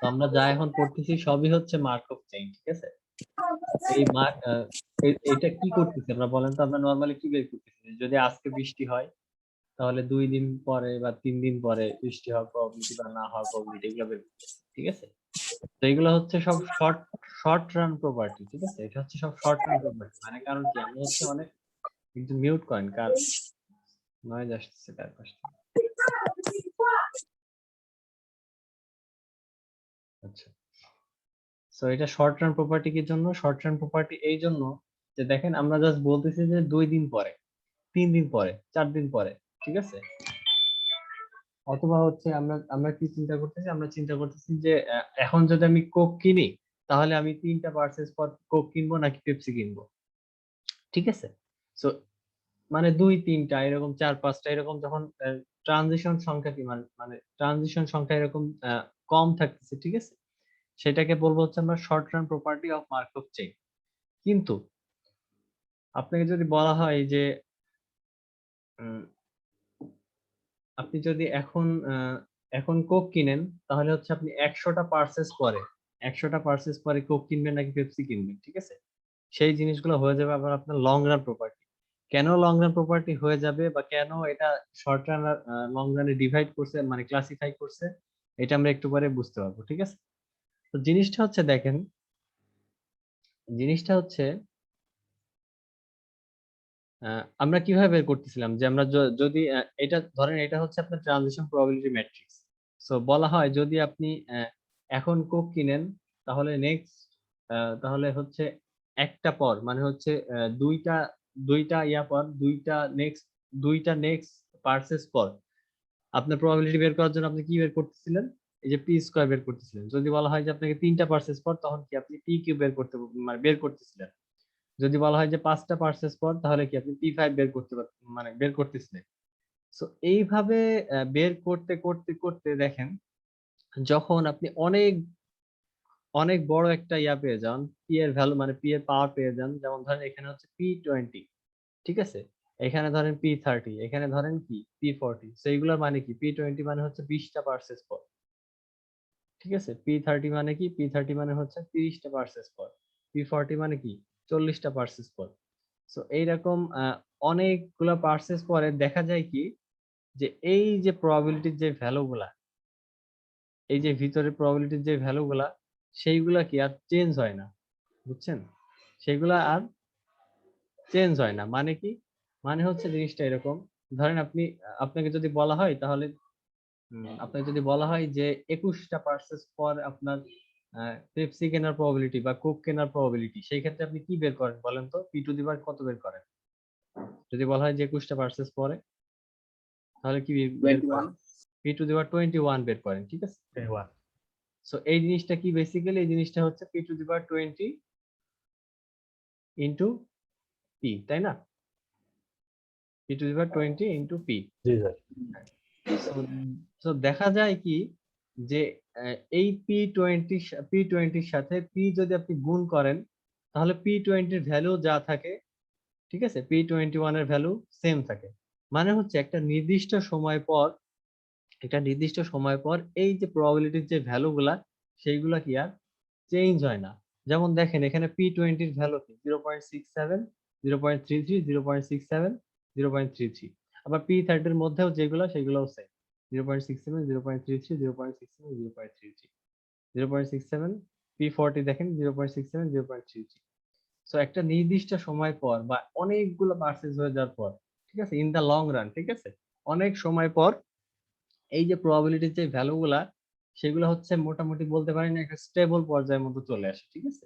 আমরা যা এখন পড়তেছি সবই হচ্ছে মার্কভ চেইন, ঠিক আছে? এই এটা কি করতেছি আমরা বলেন তো, আমরা নরমালি কি বের করতেছি? যদি আজকে বৃষ্টি হয় তাহলে 2 দিন পরে বা 3 দিন পরে বৃষ্টি হওয়ার প্রবাবিলিটি বা না হওয়ার প্রবাবিলিটি এগুলো বের করতেছি, ঠিক আছে? তো এগুলো হচ্ছে সব শর্ট রান প্রপার্টি, ঠিক আছে? এটা হচ্ছে সব শর্ট রান প্রপার্টি। মানে কারণ কি, আমরা হচ্ছে অনেক কিন্তু মিউট করেন কার নয়েজ আসতেছে তার পাশ থেকে। আচ্ছা, সো এটা শর্ট রান প্রপার্টি কি জন্য? শর্ট রান প্রপার্টি এই জন্য যে দেখেন আমরা জাস্ট বলতেছি যে 2 দিন পরে, 3 দিন পরে, 4 দিন পরে, ঠিক আছে? অথবা হচ্ছে আমরা কি চিন্তা করতেছি? আমরা চিন্তা করতেছি যে এখন যদি আমি কোক কিনি তাহলে আমি 3টা পার্সেস পর কোক কিনবো নাকি পেপসি কিনবো, ঠিক আছে? সো মানে 2-3টা এরকম 4-5টা এরকম যখন ট্রানজিশন সংখ্যা কি মানে ট্রানজিশন সংখ্যা এরকম কম থাকতেছে, ঠিক আছে? সেটাকে বলবো হচ্ছে আমরা short run property of Markov chain. কিন্তু আপনাকে যদি বলা হয় যে উম, আপনি যদি এখন কোক কিনেন তাহলে হচ্ছে আপনি 100টা পার্সেস পরে কোক কিনবেন নাকি পেপসি কিনবেন, ঠিক আছে? সেই জিনিসগুলো হয়ে যাবে আবার আপনার লং রান প্রপার্টি। কেন লং রান প্রপার্টি হয়ে যাবে বা কেন এটা শর্ট রান আর লং রানে ডিভাইড করছে মানে ক্লাসিফাই করছে, এটা আমরা একটু পরে বুঝতে পারবো, ঠিক আছে? তো জিনিসটা হচ্ছে দেখেন, জিনিসটা হচ্ছে আমরা কিভাবে বের করতেছিলাম যে আমরা যদি এটা ধরেন, এটা হচ্ছে আপনার ট্রানজিশন প্রবাবিলিটি ম্যাট্রিক্স। সো বলা হয় যদি আপনি এখন কোক কিনেন তাহলে তাহলে হচ্ছে একটা পর মানে হচ্ছে দুইটা দুইটা ইয়া পর দুইটা নেক্সট পার্সেস পর আপনার প্রবাবিলিটি বের করার জন্য আপনি কি বের করতেছিলেন? এই যে পি স্কয়ার বের করতেছিলেন। যদি বলা হয় যে আপনাকে 3টা পার্সেস পর, তখন কি আপনি পি কিউব মানে বের করতেছিলেন। যদি বলা হয় যে 5টা পার্সেস পর তাহলে কি আপনি পি5 মানে বের করতেছিলেন। সো এইভাবে বের করতে করতে করতে দেখেন, যখন আপনি অনেক অনেক বড় একটা ইয়া পেয়ে যান, পি এর ভ্যালু মানে পি এর পাওয়ার পেয়ে যান, যেমন ধরেন এখানে হচ্ছে পি20, ঠিক আছে? এখানে ধরেন পি30, এখানে ধরেন কি পি40। সো এইগুলোর মানে কি, পি20 মানে হচ্ছে 20টা পার্সেস পর, ঠিক আছে? পি30 মানে কি, পি30 মানে হচ্ছে 30টা পার্সেস পর, পি40 মানে কি 40টা পার্সেস পর। সো এইরকম অনেকগুলা পার্সেস পরে দেখা যায় কি, যে এই যে প্রবাবিলিটির যে ভ্যালুগুলা, এই যে ভিতরে প্রবাবিলিটির যে ভ্যালুগুলা, সেইগুলা কি আর চেঞ্জ হয় না, বুঝছেন? সেগুলা আর চেঞ্জ হয় না। মানে কি, মানে হচ্ছে জিনিসটা এরকম, ধরেন আপনাকে যদি বলা হয় তাহলে আপনাকে যদি বলা হয় যে 21টা পার্সেস পর আপনার পেপসি কেনার প্রবাবিলিটি বা কোক কেনার প্রবাবিলিটি, সেই ক্ষেত্রে আপনি কি বের করেন বলেন তো? পি টু দি পাওয়ার কত বের করেন? যদি বলা হয় যে 21টা পার্সেস পরে, তাহলে কি বের করেন? 21 পি টু দি পাওয়ার 21 বের করেন, ঠিক আছে? সো এই জিনিসটা কি, বেসিক্যালি এই জিনিসটা হচ্ছে P to the power 20 into P, তাই না? P to the power 20 into P. G sir. So so দেখা যায় কি, যে এই পি টোয়েন্টির সাথে পি যদি আপনি গুণ করেন তাহলে পি20 ভ্যালু যা থাকে, ঠিক আছে, পি21 এর ভ্যালু সেম থাকে। মানে হচ্ছে একটা নির্দিষ্ট সময় পর এই যে প্রবাবিলিটির যে ভ্যালুগুলা, সেইগুলা কি আর চেঞ্জ হয় না। যেমন দেখেন এখানে পি20 ভ্যালু কি 0.67, 0.33, 0.67, 0.33। আবার পি30 মধ্যেও যেগুলো সেগুলোও সেম, 0.67, 0.33, 0.67, 0.33, 0.67। পি40 দেখেন 0.67, 0.33। সো একটা নির্দিষ্ট সময় পর বা অনেকগুলো পার্সেস হয়ে যাওয়ার পর, ঠিক আছে, ইন দা লং রান, ঠিক আছে, অনেক সময় পর এই যে প্রবাবিলিটির যে ভ্যালুগুলা, সেগুলো হচ্ছে মোটামুটি বলতে পারেন একটা স্টেবল পর্যায়ের মধ্যে চলে আসে, ঠিক আছে?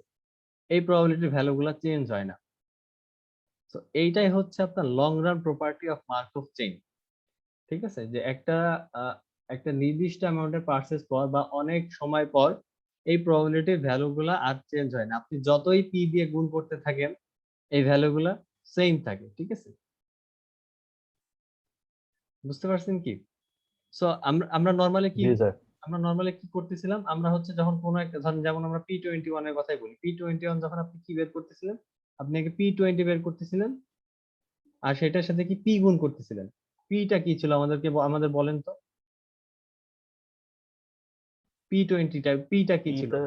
এই প্রবাবিলিটির ভ্যালুগুলা চেঞ্জ হয় না। তো এইটাই হচ্ছে আপনার long run property of Markov chain, ঠিক আছে? যে একটা নির্দিষ্ট অ্যামাউন্টের পার্সেস পর বা অনেক সময় পর এই প্রবাবিলিটির ভ্যালুগুলা আর চেঞ্জ হয় না। আপনি যতই পি দিয়ে গুণ করতে থাকেন এই ভ্যালুগুলা সেম থাকে, ঠিক আছে? বুঝতে পারছেন কি? সো আমরা নরমালি কি জি স্যার। আমরা নরমালি কি করতেছিলাম? আমরা হচ্ছে যখন কোনো একটা ধরেন, যেমন আমরা পি21 এর কথাই বলি, পি21 যখন আপনি কি বের করতেছিলেন? আপনি আগে পি20 বের করতেছিলেন আর সেটার সাথে কি পি গুণ করতেছিলেন। পিটা কি ছিল আমাদের বলেন তো? P20টা পিটা কি ছিল? পিটা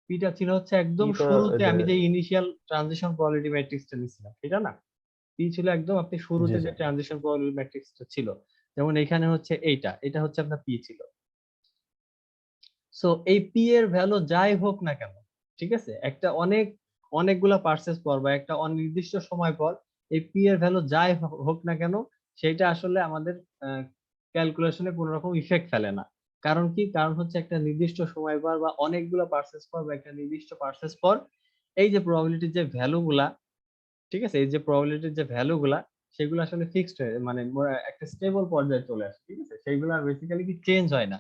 পিটা ছিল হচ্ছে একদম পিটা শুরুতে যে আমি যে ইনিশিয়াল ট্রানজিশন প্রবাবিলিটি ম্যাট্রিক্সটা নিছিলাম সেটা না, পি ছিল একদম আপনি জি শুরুতে জি যে ট্রানজিশন প্রবাবিলিটি ম্যাট্রিক্সটা ছিল, যেমন এখানে হচ্ছে এটা হচ্ছে আপনার পি ছিল। সো এই পি এর ভ্যালু যাই হোক না কেন, ঠিক আছে, একটা অনেকগুলা পার্সেস পর বা একটা অনির্দিষ্ট সময় পর এই পি এর ভ্যালু যাই হোক না কেন, সেটা আসলে আমাদের ক্যালকুলেশনে কোনো রকম ইফেক্ট ফেলে না। কারণ কি? কারণ হচ্ছে একটা নির্দিষ্ট সময় পর বা অনেকগুলো পার্সেস পর বা একটা নির্দিষ্ট পার্সেস পর এই যে প্রবাবিলিটির যে ভ্যালুগুলা, ঠিক আছে, এই যে প্রবাবিলিটির যে ভ্যালুগুলা সেগুলো আসলে ফিক্সড হয়ে মানে একটা স্টেবল পর্যায়ে চলে আসে, ঠিক আছে, সেইগুলো আর বেসিক্যালি কি চেঞ্জ হয় না।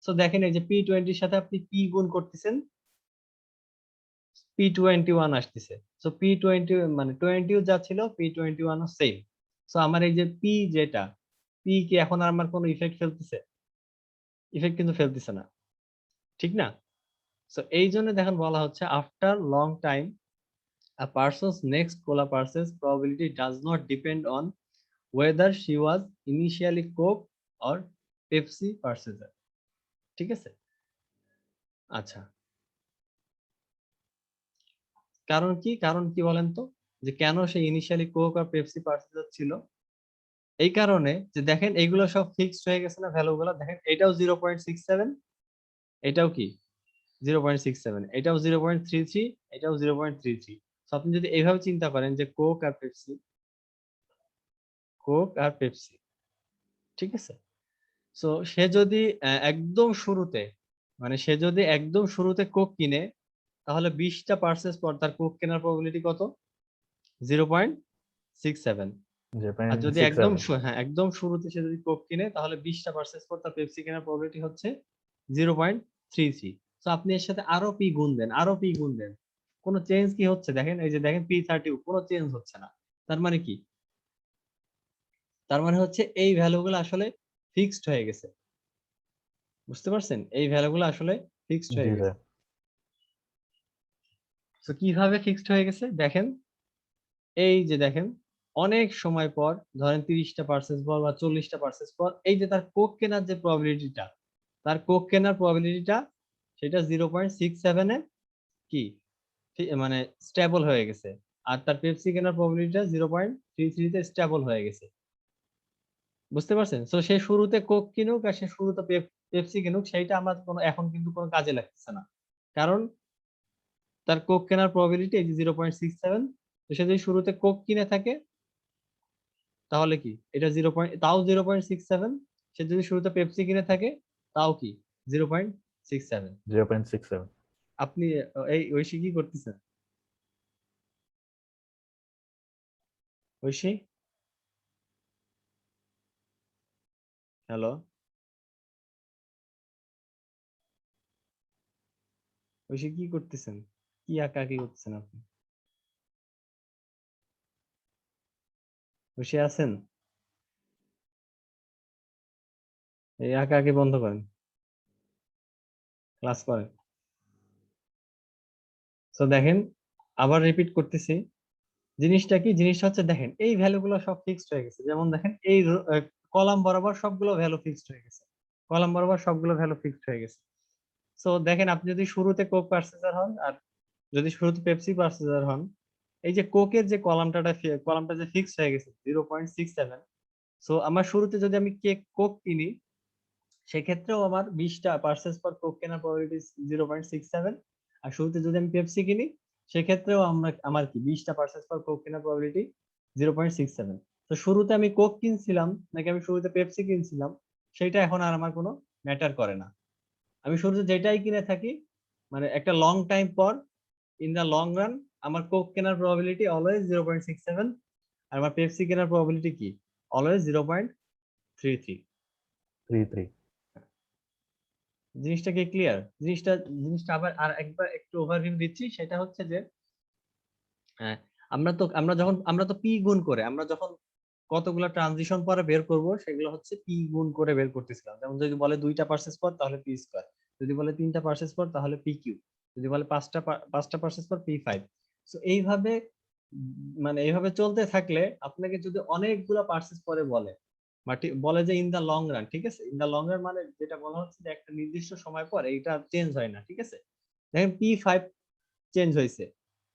সো দেখেন এই যে P20 সাথে আপনি পি গুণ করতেছেন, P21 আসতেছে। সো P20 মানে 20 যা ছিল P21 ও সেম। সো আমার এই যে পি যেটা, পি কি এখন আর আমার কোনো ইফেক্ট ফেলতেছে? ইফেক্ট কিন্তু ফেলতেছে না, ঠিক না? সো এই জন্য দেখেন বলা হচ্ছে after long time a person's next cola purchase probability does not depend on whether she was initially Coke or Pepsi purchaser, ঠিক আছে? আচ্ছা, কারণ কি বলেন তো, যে কেন সে ইনিশিয়ালি কোক আর পেপসি পার্সেসার ছিল? এই কারণে যে দেখেন এইগুলো সব ফিক্সড হয়ে গেছে না ভ্যালুগুলো, দেখেন এটাও 0.67, এটাও কি 0.67, এটাও 0.33, এটাও 0.33। আপনি যদি এইভাবে চিন্তা করেন যে কোক আর পেপসি, ঠিক আছে, সো সে যদি একদম শুরুতে মানে সে যদি একদম শুরুতে কোক কিনে, তাহলে 20টা পার্সেস পর তার কোক কেনার প্রবাবিলিটি কত? 0.67। আর যদি 0.67 হ্যাঁ একদম শুরুতে সে যদি কোক কিনে, তাহলে 20টা পার্সেস পর তার পেপসি কেনার প্রবাবিলিটি হচ্ছে 0.33। তো আপনি এর সাথে আরো পি গুণ দেন, আরো পি গুণ দেন, কোনো চেঞ্জ কি হচ্ছে? দেখেন এই যে দেখেন P30 কোনো চেঞ্জ হচ্ছে না। তার মানে কি? তার মানে হচ্ছে এই ভ্যালুগুলো আসলে ফিক্সড হয়ে গেছে। বুঝতে পারছেন? এই ভ্যালুগুলো আসলে ফিক্সড জি হয়ে ভাই গেছে। তো কিভাবে ফিক্সড হয়ে গেছে দেখেন, এই যে দেখেন অনেক সময় পর, ধরেন 30টা পার্সেস পর বা 40টা পার্সেস পর, এই যে তার কোক কেনার যে প্রবাবিলিটিটা, তার কোক কেনার প্রবাবিলিটিটা সেটা 0.67 এ কি মানে স্টেবল হয়ে গেছে। আর তার পেপসি কেনার প্রবাবিলিটিটা 0.33 তে স্টেবল হয়ে গেছে। বুঝতে পারছেন? তো সে শুরুতে কোক কিনুক আর সে শুরুতে পেপসি কিনুক, সেইটা আমার কোনো এখন কিন্তু কোনো কাজে লাগতেছে না। কারণ তার কোক কেনার প্রবাবিলিটি এই যে 0.67, তো সে যদি শুরুতে কোক কিনে থাকে তাহলে কি এটা তাও 0.67, সে যদি শুরুতে পেপসি কিনে থাকে তাও কি 0.67। 0.67 আপনি এই ঐশী কি করতেছেন? ঐশী, হ্যালো, ঐশী কি করতেছেন? কি আঁকা কি করতেছেন আপনি? ঐশী আছেন? এই আঁকা আঁকি বন্ধ করেন, ক্লাস করেন। তো দেখেন, আবার রিপিট করতেছি, জিনিসটা কি? জিনিসটা হচ্ছে দেখেন এই ভ্যালুগুলো সব ফিক্সড হয়ে গেছে। যেমন দেখেন এই কলাম বরাবর সবগুলো ভ্যালু ফিক্সড হয়ে গেছে, কলাম বরাবর সবগুলো ভ্যালু ফিক্সড হয়ে গেছে। সো দেখেন আপনি যদি শুরুতে কোক পার্চেজার হন আর যদি শুরুতে পেপসি পার্চেজার হন, এই যে কোকের যে কলামটা যে ফিক্সড হয়ে গেছে 0.67, সো আমার শুরুতে যদি আমি কোক কিনি, সেক্ষেত্রেও আমার 20টা পার্সেস পর কোক কেনার প্রবাবিলিটি 0.67। আর শুরুতে যদি আমি পেপসি কিনি, সেক্ষেত্রেও আমার কি 20টা পার্সেস পর কোক কেনার প্রবাবিলিটি 0.67। তো শুরুতে আমি কোক কিনছিলাম নাকি আমি শুরুতে পেপসি কিনছিলাম, সেটা এখন আর আমার কোনো ম্যাটার করে না। আমি শুরুতে যেটাই কিনে থাকি, মানে একটা লং টাইম পর, ইন দা লং রান, আমার কোক কেনার প্রবাবিলিটি অলওয়েজ 0.67, আর আমার পেপসি কেনার প্রবাবিলিটি কি অলওয়েজ 0.33। 33 জিনিসটা কি ক্লিয়ার? জিনিসটা আবার আর একবার একটু ওভারভিউ দিচ্ছি, সেটা হচ্ছে যে হ্যাঁ, আমরা তো পি গুণ করে আমরা যখন কতগুলা ট্রানজিশন পরে বের করব, সেগুলো হচ্ছে পি গুণ করে বের করতেছিলাম। যেমন যদি বলে 2টা পার্সেস পর তাহলে পি স্কয়ার, যদি বলে 3টা পার্সেস পর তাহলে পি কিউ, যদি বলে পাঁচটা পার্সেস পর P5। সো এইভাবে মানে এইভাবে চলতে থাকলে আপনাকে যদি অনেকগুলা পার্সেস পরে বলে, বাট বলে যে ইন দা লং রান, ঠিক আছে? ইন দা লং রান মানে যেটা বলা হচ্ছে যে একটা নির্দিষ্ট সময় পর এইটা চেঞ্জ হয় না, ঠিক আছে? দেখেন P5 চেঞ্জ হয়েছে,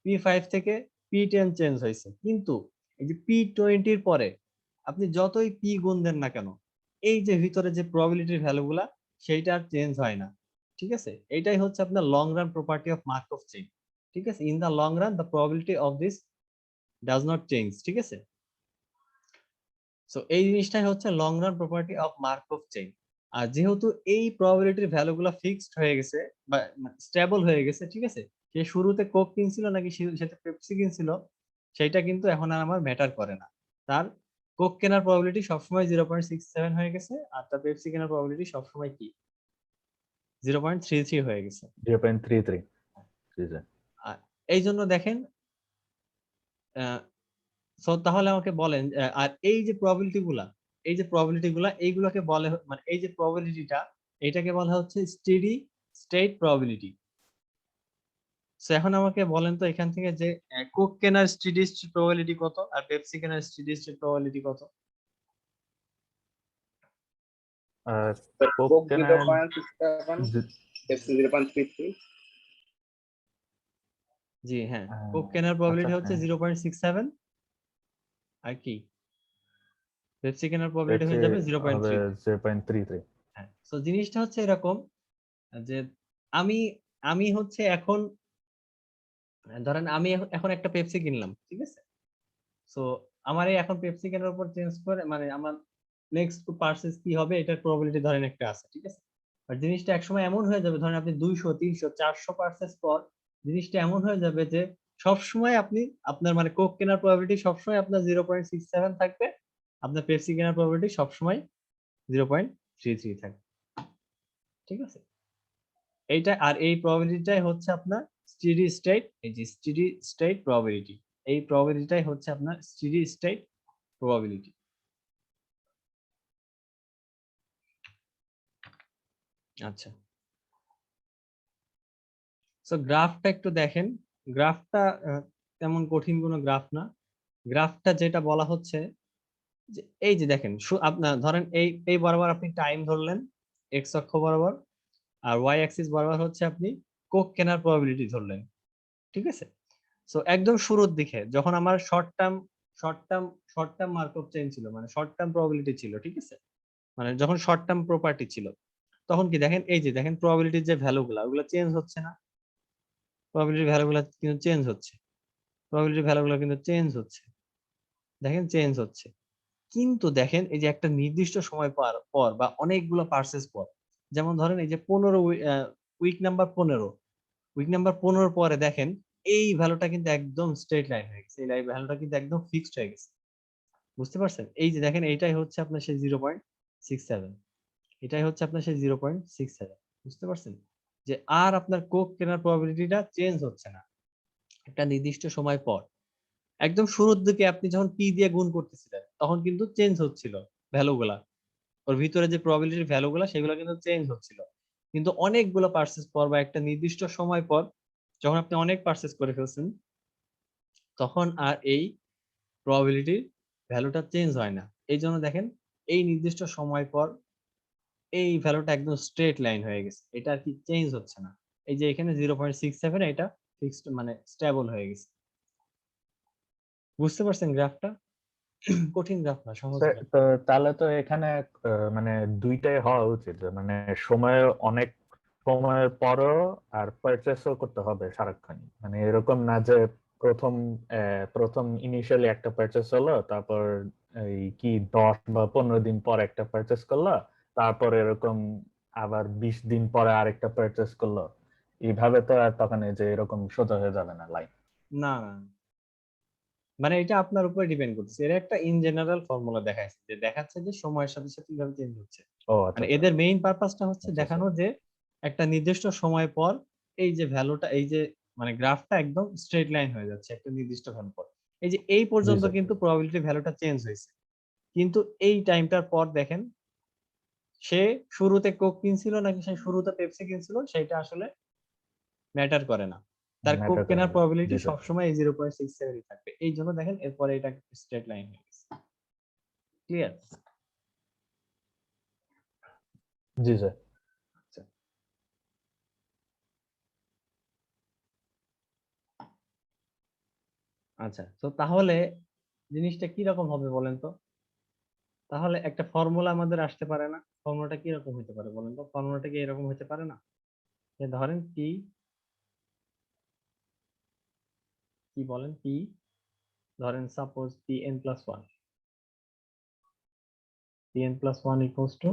P5 থেকে P10 চেঞ্জ হয়েছে, কিন্তু এই যে P20 এর পরে আপনি যতই P গুণ দেন না কেন, এই যে ভিতরে যে প্রবাবিলিটির ভ্যালুগুলা সেইটা আর চেঞ্জ হয় না, ঠিক আছে? এইটাই হচ্ছে আপনার long run property of Markov chain, ঠিক আছে? In the long run the probability of this does not change, ঠিক আছে? সো এই জিনিসটাই হচ্ছে long run property of Markov chain. আর যেহেতু এই প্রবাবিলিটির ভ্যালুগুলো ফিক্সড হয়ে গেছে বা স্টেবল হয়ে গেছে, ঠিক আছে? সে শুরুতে কোক কিনছিল নাকি সেটা পেপসি কিনছিল, সেইটা কিন্তু এখন আর আমার ম্যাটার করে না। তার কোক কেনার প্রবাবিলিটি সবসময় 0.67 হয়ে গেছে, আর তার পেপসি কেনার প্রবাবিলিটি সবসময় কি 0.33 হয়ে গেছে। 0.33 আর এই জন্য দেখেন, সো তাহলে আমাকে বলেন, আর এই যে প্রবাবিলিটি গুলা এইগুলোকে বলে মানে এই যে প্রবাবিলিটিটা, এটাকে বলা হচ্ছে স্টেডি স্টেট প্রবাবিলিটি। সো এখন আমাকে বলেন তো এখান থেকে যে কোক কেনার স্টেডি স্টেট প্রবাবিলিটি কত আর পেপসি কেনার স্টেডি স্টেট প্রবাবিলিটি কত? আর কোক কোক কেনার 0.67, পেপসি 0.33। জি হ্যাঁ, কোক কেনার প্রবাবিলিটি আচ্ছা, হচ্ছে হ্যাঁ। 0.67, আর কি পেপসি কেনার প্রবাবিলিটি পেপসি হয়ে যাবে হবে 0.33। 0.33। হ্যাঁ, সো জিনিসটা হচ্ছে এরকম যে আমি আমি হচ্ছে এখন ধরেন আমি এখন একটা পেপসি কিনলাম, ঠিক আছে? সো আমার এই এখন পেপসি কেনার উপর চেঞ্জ করে মানে আমার নেক্সট পারচেজ কি হবে এটার প্রবাবিলিটি ধরেন একটা আছে, ঠিক আছে? আর জিনিসটা একসময় এমন হয়ে যাবে, ধরেন আপনি 200 300 400 পারচেজ পর জিনিসটা এমন হয়ে যাবে যে সব সময় আপনি আপনার মানে কোক কেনার প্রবাবিলিটি সবসময় আপনার 0.67 থাকবে, আপনার পেপসি কেনার প্রবাবিলিটি সবসময় 0.33 থাকবে, ঠিক আছে? এইটা আর এই প্রবাবিলিটিটাই হচ্ছে আপনার স্টেডি স্টেট, এই যে স্টেডি স্টেট প্রবাবিলিটি, এই প্রবাবিলিটিটাই হচ্ছে আপনার স্টেডি স্টেট প্রবাবিলিটি। আচ্ছা, সো গ্রাফটা একটু দেখেন। গ্রাফটা তেমন কঠিন কোনো গ্রাফ না। গ্রাফটা যেটা বলা হচ্ছে যে এই যে দেখেন, আপনার ধরেন এই বরাবর আপনি টাইম ধরলেন এক্স অক্ষ বরাবর, আর ওয়াই অ্যাক্সিস বরাবর হচ্ছে আপনি কোক কেনার প্রবাবিলিটি ধরলেন, ঠিক আছে? সো একদম শুরুর দিকে যখন আমার শর্ট টার্ম মার্কআপ চেইন ছিল, মানে শর্ট টার্ম প্রবাবিলিটি ছিল, ঠিক আছে? মানে যখন শর্ট টার্ম প্রপার্টি ছিল, তখন কি দেখেন, এই যে দেখেন প্রবাবিলিটির যে ভ্যালুগুলো ওগুলো চেঞ্জ হচ্ছে না, প্রবাবিলিটির ভ্যালুগুলো কিন্তু চেঞ্জ হচ্ছে, প্রবাবিলিটির ভ্যালুগুলো কিন্তু চেঞ্জ হচ্ছে, দেখেন চেঞ্জ হচ্ছে। কিন্তু দেখেন এই যে একটা নির্দিষ্ট সময় পর পর বা অনেকগুলো পার্সেস পর, যেমন ধরেন এই যে 15 উইক নাম্বার 15, উইক নাম্বার 15 পরে দেখেন এই ভ্যালুটা কিন্তু একদম স্ট্রেট লাইন হয়ে গেছে, এই ভ্যালুটা কিন্তু একদম ফিক্সড হয়ে গেছে, বুঝতে পারছেন? এই যে দেখেন এইটাই হচ্ছে আপনার সেই 0.67, এটাই হচ্ছে আপনার সেই 0.67, বুঝতে পারছেন? যে আর আপনার কোক কেনার প্রবাবিলিটিটা চেঞ্জ হচ্ছে না একটা নির্দিষ্ট সময় পর। একদম শুরুর দিকে আপনি যখন পি দিয়ে গুণ করতেছিলেন তখন কিন্তু চেঞ্জ হচ্ছিল ভ্যালুগুলা, ওর ভিতরে যে প্রবাবিলিটির ভ্যালুগুলা সেগুলো কিন্তু চেঞ্জ হচ্ছিল, কিন্তু অনেকগুলো পার্সেস পর বা একটা নির্দিষ্ট সময় পর যখন আপনি অনেক পার্সেস করে ফেলছেন তখন আর এই প্রবাবিলিটির ভ্যালুটা চেঞ্জ হয় না। এই জন্য দেখেন এই নির্দিষ্ট সময় পর এই ভ্যালুটা একদম স্ট্রেট লাইন হয়ে গেছে, এটা আর কি চেঞ্জ হচ্ছে না। এই যে এখানে 0.67 এটা ফিক্সড মানে স্টেবল হয়ে গেছে, বুঝতে পারছেন গ্রাফটা? কঠিন গ্রাফ না, সহজ গ্রাফ। তো তাহলে তো এখানে মানে দুইটাই হওয়া উচিত, যে মানে সময় অনেক সময়ের পরও আর পারচেসও করতে হবে সারাক্ষণই, মানে এরকম না যে প্রথম ইনিশিয়ালি একটা পারচেস হলো, তারপর এই কি 10 বা 15 দিন পর একটা পারচেস করলো, তারপর এরকম আবার 20 দিন পরে আরেকটা পারচেস করলো। এইভাবে তো আর তখন এই যে এরকম সোজা হয়ে যাবে না লাইন। না না, মানে এটা আপনার উপরে ডিপেন্ড করছে, এর একটা ইন জেনারেল ফর্মুলা দেখাচ্ছে যে সময়ের সাথে সাথে কিভাবে চেঞ্জ হচ্ছে। ও আচ্ছা মানে আচ্ছা এদের মেইন পারপাসটা হচ্ছে আচ্ছা আচ্ছা। দেখানো যে একটা নির্দিষ্ট সময় পর এই যে ভ্যালুটা, এই যে মানে গ্রাফটা একদম স্ট্রেট লাইন হয়ে যাচ্ছে একটা নির্দিষ্ট ভ্যালু পর, এই যে এই জি পর্যন্ত স্যার। কিন্তু প্রবাবিলিটি ভ্যালুটা চেঞ্জ হয়েছে, কিন্তু এই টাইমটার পর দেখেন সে শুরুতে কোক কিনছিল নাকি সে শুরুতে পেপসি কিনছিল সেটা আসলে ম্যাটার করে না, তার কোক ম্যাটার করে কেনার না। প্রবাবিলিটি জি স্যার। সবসময় এই 0.67 থাকবে। এই জন্য দেখেন এরপরে এটা স্ট্রেট লাইন হয়ে গেছে, ক্লিয়ার? জি স্যার। আচ্ছা, তো তাহলে জিনিসটা কি রকম হবে বলেন তো? তাহলে একটা ফর্মুলা আমাদের আসতে পারে না? ফর্মুলাটা কি রকম হতে পারে বলেন তো? ফর্মুলাটা কি এরকম হতে পারে না? যে ধরেন কি বলেন ধরেন suppose pn+1, pn+1 equals to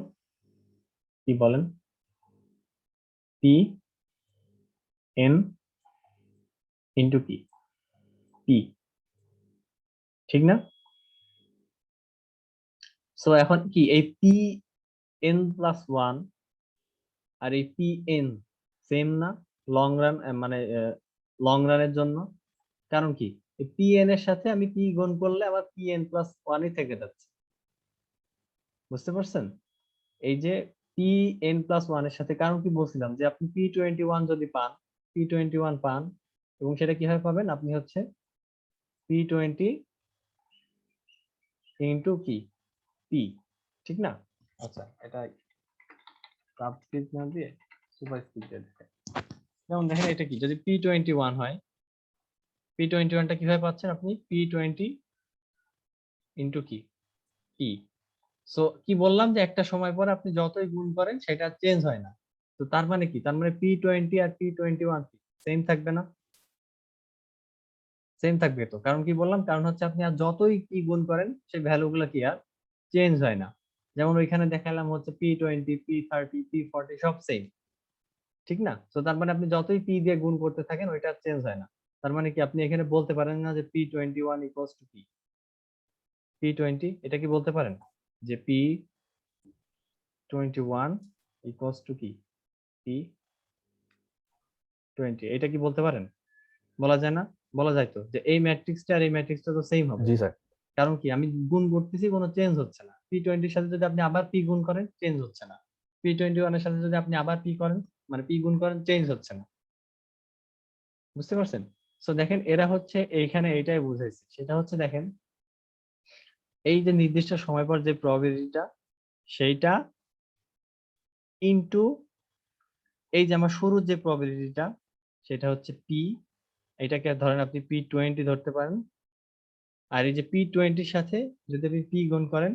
কি বলেন, pn ইন্টু p, ঠিক না? সো এখন কি এই pn+1 আর এই pn সেম না লং রান, মানে লং রানের জন্য? কারণ কি এই pn এর সাথে আমি p গুণ করলে আবার pn+1 ই থেকে যাচ্ছে, বুঝতে পারছেন? এই যে pn+1 এর সাথে, কারণ কি বলছিলাম যে আপনি p21 যদি পান, p21 পান, এবং সেটা কিভাবে পাবেন, আপনি হচ্ছে p20 ইন্টু p, ঠিক না? আচ্ছা, এটা সাবস্ক্রিপ্ট না দিয়ে সুপারস্ক্রিপ্ট দিয়ে দেখেন। যেমন দেখেন এটা কি, যদি p21 হয়, p21টা কিভাবে পাচ্ছেন আপনি, p20 ইন্টু p। সো কি বললাম যে একটা সময় পর আপনি যতই গুণ করেন সেটা চেঞ্জ হয় না। তো তার মানে কি, তার মানে p20 আর p21 সেম থাকবে না? সেম থাকবে তো, কারণ কি বললাম, কারণ হচ্ছে আপনি আর যতই কি গুণ করেন সেই ভ্যালু গুলো কি আর চেঞ্জ হয় না। যেমন ওইখানে দেখালাম হচ্ছে p20, p30, p40 সব সেম, ঠিক না? তো তার মানে আপনি যতই পি দিয়ে গুণ করতে থাকেন ওইটা চেঞ্জ হয় না। তার মানে কি আপনি এখানে বলতে পারেন না যে p21 ইকুয়ালস টু p20, এটা কি বলতে পারেন যে p21 ইকুয়ালস টু p20, এটা কি বলতে পারেন? বলা যায় না? বলা যায় তো, যে এই ম্যাট্রিক্সটা আর এই ম্যাট্রিক্সটা তো সেম হবে। জি স্যার। কারণ কি আমি গুণ করতেছি, কোনো চেঞ্জ হচ্ছে না। p20 এর সাথে যদি আপনি আবার p গুণ করেন চেঞ্জ হচ্ছে না, p21 এর সাথে যদি আপনি আবার p করেন, মানে p গুণ করেন, চেঞ্জ হচ্ছে না, বুঝতে পারছেন? সো দেখেন এরা হচ্ছে এইখানে এইটাই বুঝাইছে, সেটা হচ্ছে দেখেন এই যে নির্দিষ্ট সময় পর যে প্রবাবিলিটিটা, সেইটা ইনটু এই যে আমার শুরুর যে প্রবাবিলিটিটা, সেটা হচ্ছে p, এটাকে ধরেন আপনি p20 ধরতে পারেন। আর এই যে p20 সাথে যদি আপনি p গুণ করেন,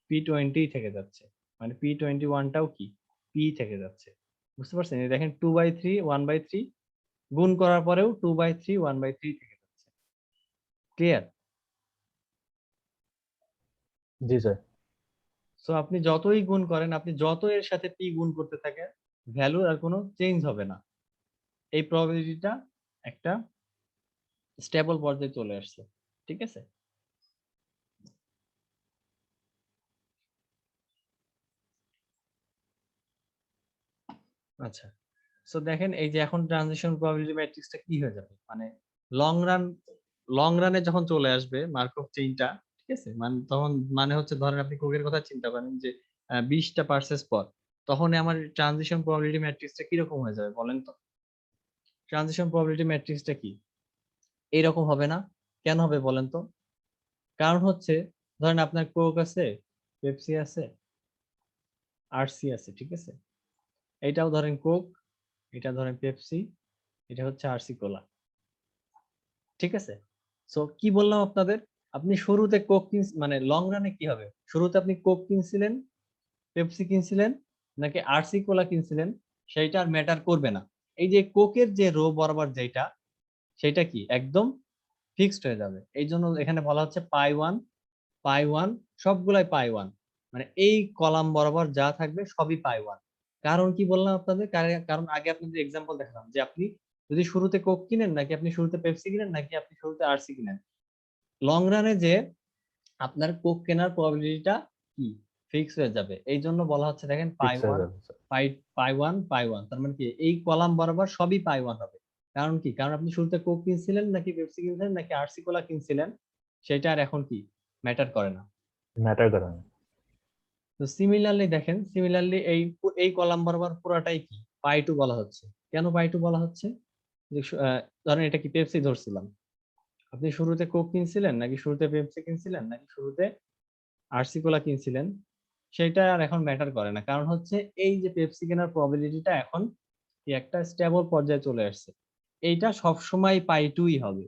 p20 থেকে যাচ্ছে, মানে p21টাও কি p থেকে যাচ্ছে, বুঝতে পারছেন? এই দেখেন 2/3 1/3 গুণ করার পরেও 2/3 1/3 থেকে যাচ্ছে, ক্লিয়ার? জি স্যার। সো আপনি যতই গুণ করেন, আপনি যত এর সাথে p গুণ করতে থাকেন, ভ্যালু আর কোনো চেঞ্জ হবে না। এই প্রবাবিলিটিটা একটা স্টেবল পর্যায়ে চলে আসছে, ঠিক আছে? আচ্ছা, সো দেখেন এই যে এখন ট্রানজিশন প্রবাবিলিটি ম্যাট্রিক্সটা কি হয়ে যাবে, মানে লং রান, লং রানে যখন চলে আসবে মার্কভ চেইনটা, ঠিক আছে, মানে তখন, মানে হচ্ছে ধরেন আপনি কোকের কথা চিন্তা করেন যে 20টা পার্সেস পর, তখন আমার ট্রানজিশন প্রবাবিলিটি ম্যাট্রিক্সটা কিরকম হয়ে যাবে বলেন তো? ট্রানজিশন প্রবাবিলিটি ম্যাট্রিক্সটা কি এইরকম হবে না? কেন হবে বলেন তো? কারণ হচ্ছে ধরেন আপনার কোক আছে, পেপসি আছে, আরসি আছে, ঠিক আছে, এটাও ধরেন কোক, এটা ধরেন পেপসি, এটা হচ্ছে আরসি কোলা, ঠিক আছে? সো কি বললাম আপনাদের, আপনি শুরুতে কোক মানে লং রানে কি হবে, শুরুতে আপনি কোক কিনছিলেন, পেপসি কিনছিলেন, নাকি আরসি কোলা কিনছিলেন, সেইটা আর ম্যাটার করবে না। এই যে কোকের যে রো বরাবর যেটা, সেটা কি একদম ফিক্সড হয়ে যাবে। এই জন্য এখানে বলা হচ্ছে পাই ওয়ান, সবগুলাই পাই 1, মানে এই কলাম বরাবর যা থাকবে সবই পাই 1। কারণ কি বললাম আপনাদের, কারণ আগে আপনাদের এক্সাম্পল দেখালাম যে আপনি যদি শুরুতে কোক কিনেন, নাকি আপনি শুরুতে পেপসি কিনেন, নাকি আপনি শুরুতে আরসি কিনেন, লং রানে যে আপনার কোক কেনার প্রবাবিলিটিটা কি ফিক্স হয়ে যাবে। এই জন্য বলা হচ্ছে দেখেন পাই ফিক্স হয়ে ওয়ান যাবে স্যার। পাই ওয়ান, তার মানে কি এই কলাম বরাবর সবই পাই 1 হবে। কারণ কি, কারণ আপনি শুরুতে কোক কিনছিলেন, নাকি পেপসি কিনছিলেন, নাকি আরসি কোলা কিনছিলেন, সেটা আর এখন কি ম্যাটার করে না। ম্যাটার করে না। তো সিমিলারলি দেখেন, সিমিলারলি এই কলাম বরাবর পুরাটাই কি পাই 2 বলা হচ্ছে। কেন পাই 2 বলা হচ্ছে? যে ধরেন এটা কি পেপসি ধরছিলাম, আপনি শুরুতে কোক কিনছিলেন, নাকি শুরুতে পেপসি কিনছিলেন, নাকি শুরুতে আরসি কোলা কিনছিলেন, সেটা আর এখন ম্যাটার করে না, কারণ হচ্ছে এই যে পেপসি কেনার প্রবাবিলিটিটা এখন কি একটা স্টেবল পর্যায়ে চলে আসছে। এইটা সবসময় পাই 2ই হবে,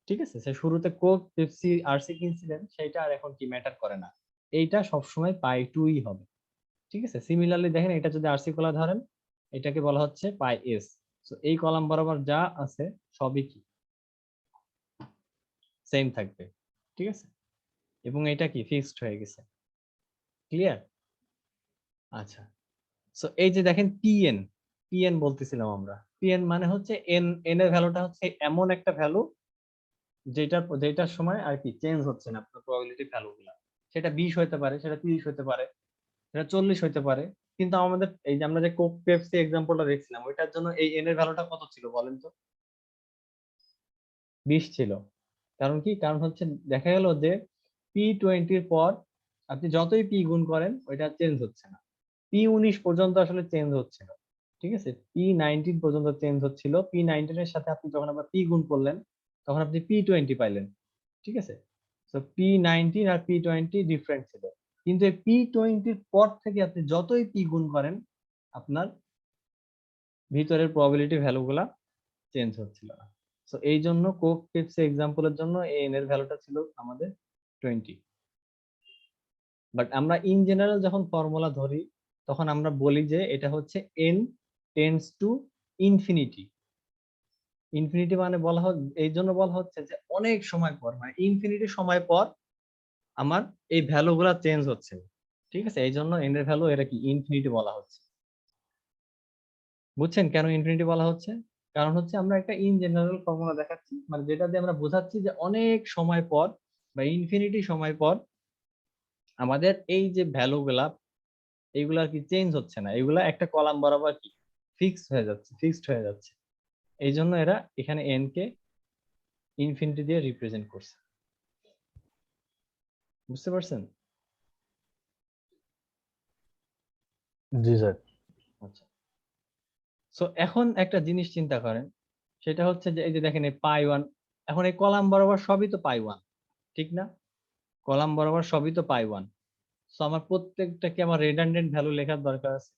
ঠিক আছে? সে শুরুতে কোক পেপসি আরসি কিনছিলেন, সেটা আর এখন কি ম্যাটার করে না, এইটা সবসময় পাই 2ই হবে, ঠিক আছে? সিমিলারলি দেখেন, এটা যদি আরসি কলা ধরেন, এটাকে বলা হচ্ছে পাই s। সো এই কলাম বরাবর যা আছে সবই কি সেম থাকবে, ঠিক আছে? এবং এটা কি ফিক্সড হয়ে গেছে, ক্লিয়ার? আচ্ছা, সো এই যে দেখেন পিএন, পিএন বলতেছিলাম আমরা, পিএন মানে হচ্ছে এন, এন এর ভ্যালুটা হচ্ছে এমন একটা ভ্যালু যেটার সময় আর কি চেঞ্জ হচ্ছে না আপনার প্রবাবিলিটি ভ্যালুগুলা। সেটা 20 হতে পারে, সেটা 30 হতে পারে, সেটা 40 হতে পারে। কিন্তু আমাদের এই যে আমরা যে কোক পেপসি এক্সাম্পলটা দেখছিলাম, ওইটার জন্য এই এন এর ভ্যালুটা কত ছিল বলেন তো? 20 ছিল। কারণ কি? কারণ হচ্ছে দেখা গেল যে P20 এর পর আপনি যতই পি গুণ করেন ওইটা চেঞ্জ হচ্ছে না। P19 পর্যন্ত আসলে চেঞ্জ হচ্ছিল, ঠিক আছে? P19 পর্যন্ত চেঞ্জ হচ্ছিল, P19 এর সাথে আপনি যখন আবার পি গুণ করলেন তখন আপনি P20 পাইলেন, ঠিক আছে? তো P19 আর P20 ডিফারেন্ট ছিল, কিন্তু এই P20 এর পর থেকে আপনি যতই পি গুণ করেন আপনার ভিতরের প্রবাবিলিটি ভ্যালুগুলা চেঞ্জ হচ্ছিল না। সো এই জন্য কোক পেপসি এক্সাম্পলের জন্য এন এর ভ্যালুটা ছিল আমাদের 20। বাট আমরা ইন জেনারেল যখন ফর্মুলা ধরি তখন আমরা বলি যে এটা হচ্ছে N tends to infinity. Infinity মানে বলা হয়, এই জন্য বলা হচ্ছে যে অনেক সময় পর, মানে ইনফিনিটি সময় পর আমার এই ভ্যালুগুলা চেঞ্জ হচ্ছে, ঠিক আছে? এই জন্য এন এর ভ্যালু এটা কি ইনফিনিটি বলা হচ্ছে। বুঝছেন কেন ইনফিনিটি বলা হচ্ছে? কারণ হচ্ছে আমরা একটা ইন জেনারেল ফর্মুলা দেখাচ্ছি, মানে যেটা দিয়ে আমরা বোঝাচ্ছি যে অনেক সময় পর বা ইনফিনিটি সময় পর আমাদের এই যে ভ্যালুগুলা এইগুলা আর কি চেঞ্জ হচ্ছে না, এগুলা একটা কলাম বরাবর কি ফিক্সড হয়ে যাচ্ছে। এই জন্য এরা এখানে এন কে ইনফিনিটি দিয়ে রিপ্রেজেন্ট করছে। বুঝতে পারছেন? জি স্যার। আচ্ছা, সো এখন একটা জিনিস চিন্তা করেন, সেটা হচ্ছে যে এই যে দেখেন এই পাই 1, এখন এই কলাম বরাবর সবই তো পাই 1, ঠিক না? কলাম বরাবর সবই তো পাই 1। সো আমার প্রত্যেকটা কি আমার রেডান্ডেন্ট ভ্যালু লেখার দরকার আছে?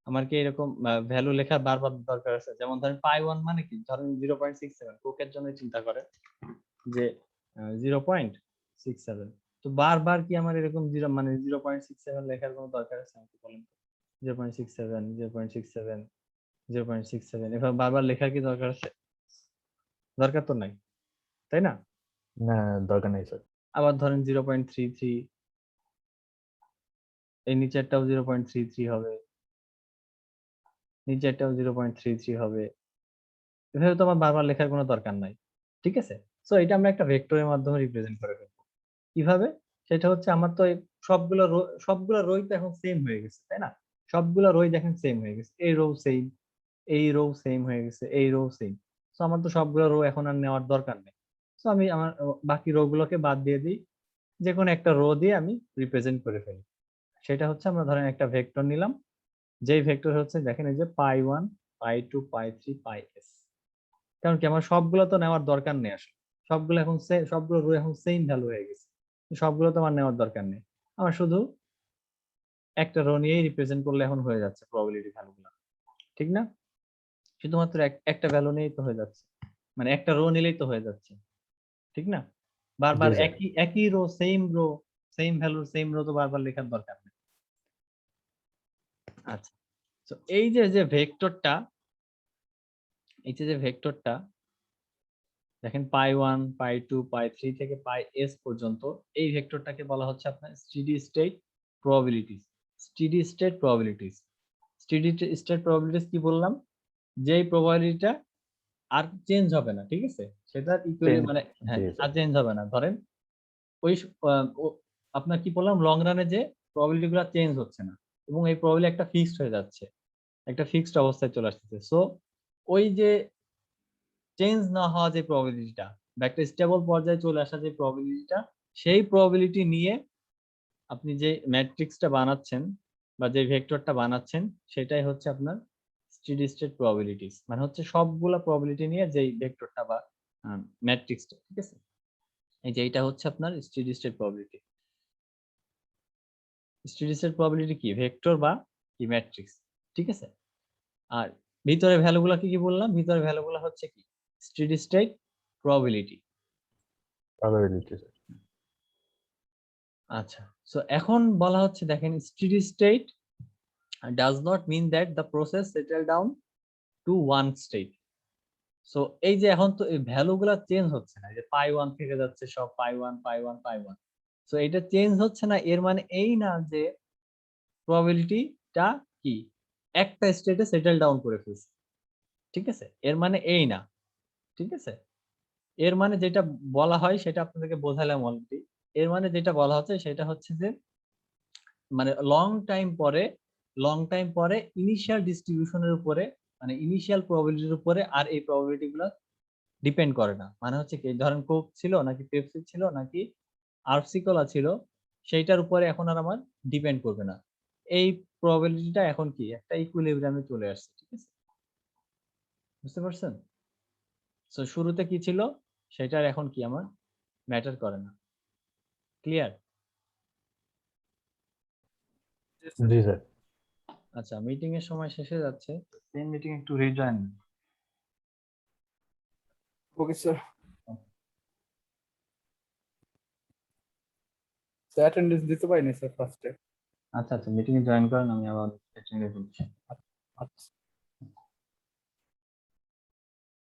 আমার কি এরকম ভ্যালু লেখার বারবার দরকার আছে? যেমন ধরেন পাই 1 মানে কি, ধরেন 0.67, কোকের জন্য চিন্তা করেন যে 0.67, তো বারবার কি আমার এরকম 0.67 লেখার কোনো দরকার আছে আমাকে বলেন তো? 0.67, 0.67, 0.67 এভাবে বারবার লেখার কি দরকার আছে? দরকার তো নাই, তাই না? না, দরকার নেই স্যার। আবার ধরেন 0.33, এই নিচেরটাও 0.33 হবে, নিচেরটাও 0.33 হবে। এভাবে তো আমার বারবার লেখার কোনো দরকার নাই, ঠিক আছে? সো এটা আমরা একটা ভেক্টরের মাধ্যমে রিপ্রেজেন্ট করে ফেলবো। কিভাবে? সেটা হচ্ছে আমার তো এই সবগুলো রোই তো এখন সেম হয়ে গেছে, তাই না? সবগুলো রোই দেখেন সেম হয়ে গেছে, এই রো সেম, এই রো সেম হয়ে গেছে, এই রো সেম। সো আমার তো সবগুলো রো এখন আর নেওয়ার দরকার নেই। সো আমি আমার বাকি রো গুলোকে বাদ দিয়ে দিই, যে কোনো একটা রো দিয়ে আমি রিপ্রেজেন্ট করে ফেলি। সেটা হচ্ছে আমরা ধরেন একটা ভেক্টর নিলাম, যেই ভেক্টর হচ্ছে দেখেন এই যে পাই 1, পাই 2, পাই 3, পাই s। কারণ কি আমার সবগুলো তো নেওয়ার দরকার নেই আসলে, সবগুলো রো এখন সেম ভ্যালু হয়ে গেছে, সবগুলো তো আমার নেওয়ার দরকার নেই। আমার শুধু একটা রো নিয়েই রিপ্রেজেন্ট করলে এখন হয়ে যাচ্ছে প্রবাবিলিটি ভ্যালুগুলো, ঠিক না? শুধুমাত্র একটা ভ্যালু নিয়েই তো হয়ে যাচ্ছে, মানে একটা রো নিলেই তো হয়ে যাচ্ছে, ঠিক না? বারবার জি স্যার। একই রো সেম ভ্যালুর সেম রো তো বারবার লেখার দরকার নেই। আচ্ছা, তো এই যে ভেক্টরটা, এই যে ভেক্টরটা দেখেন পাই 1, পাই 2, পাই 3 থেকে পাই s পর্যন্ত, এই ভেক্টরটাকে বলা হচ্ছে আপনার steady state probabilities. Steady state probabilities, steady state probabilities কি বললাম? যেই প্রবাবিলিটিটা আর চেঞ্জ হবে না, ঠিক আছে? সেটা ইকুয়ালি চেঞ্জ। মানে হ্যাঁ জি আর স্যার। চেঞ্জ হবে না। ধরেন ওই আপনার কি বললাম, লং রানে যে প্রবাবিলিটি গুলো চেঞ্জ হচ্ছে না এবং এই প্রবাবিলিটি একটা ফিক্সড হয়ে যাচ্ছে, একটা ফিক্সড অবস্থায় চলে আসতেছে। সো ওই যে চেঞ্জ না হওয়া যে প্রবাবিলিটিটা বা একটা স্টেবল পর্যায়ে চলে আসা যে প্রবাবিলিটিটা, সেই প্রবাবিলিটি নিয়ে আপনি যে ম্যাট্রিক্সটা বানাচ্ছেন বা যে ভেক্টরটা বানাচ্ছেন, সেটাই হচ্ছে আপনার স্টেডি স্টেট প্রবাবিলিটিস। মানে হচ্ছে সবগুলা প্রবাবিলিটি নিয়ে যেই ভেক্টরটা বা ম্যাট্রিক্সটা, ঠিক আছে? এই যে এইটা হচ্ছে আপনার steady state probability. Steady state probability কি ভেক্টর বা কি ম্যাট্রিক্স, ঠিক আছে। আর ভিতরে ভ্যালুগুলো কি কি বললাম, ভিতরে ভ্যালুগুলো হচ্ছে কি স্টেডি স্টেট প্রবাবিলিটি। প্রবাবিলিটি। আচ্ছা, সো এখন বলা হচ্ছে দেখেন steady state does not mean that the process settle down to one state. So এই যে এখন তো এই ভ্যালুগুলো চেঞ্জ হচ্ছে না, যে পাই 1 থেকে যাচ্ছে সব পাই 1 পাই 1 পাই 1। সো এটা চেঞ্জ হচ্ছে না, এর মানে এই না যে প্রবাবিলিটিটা কি একটা স্টেটে সেটেল ডাউন করে ফেলছে, ঠিক আছে, এর মানে এই না, ঠিক আছে। এর মানে যেটা বলা হয় সেটা আপনাদেরকে বোঝালাম অলরেডি। এর মানে যেটা বলা হচ্ছে সেটা হচ্ছে যে মানে লং টাইম পরে ইনিশিয়াল ডিস্ট্রিবিউশনের উপরে মানে ইনিশিয়াল প্রবাবিলিটির উপরে আর এই প্রবাবিলিটি গুলো ডিপেন্ড করে না। মানে হচ্ছে কি ধরেন কোক ছিল নাকি পেপসি ছিল নাকি আরসি কোলা ছিল, সেইটার উপরে এখন আর আমার ডিপেন্ড করবে না। এই প্রবাবিলিটিটা এখন কি একটা ইকুইলিব্রিয়ামে চলে আসছে, ঠিক আছে, বুঝতে পারছেন। সো শুরুতে কি ছিল সেটার এখন কি আমার ম্যাটার করে না। ক্লিয়ার? জি স্যার। আচ্ছা, মিটিং এর সময় শেষে যাচ্ছে, সেম মিটিং একটু rejoin. Okay sir. Sir attendance দিতে পারিনি স্যার ফার্স্টে। আচ্ছা আচ্ছা, মিটিং এ জয়েন করেন, আমি আবার অ্যাটেন্ড করছি। আচ্ছা।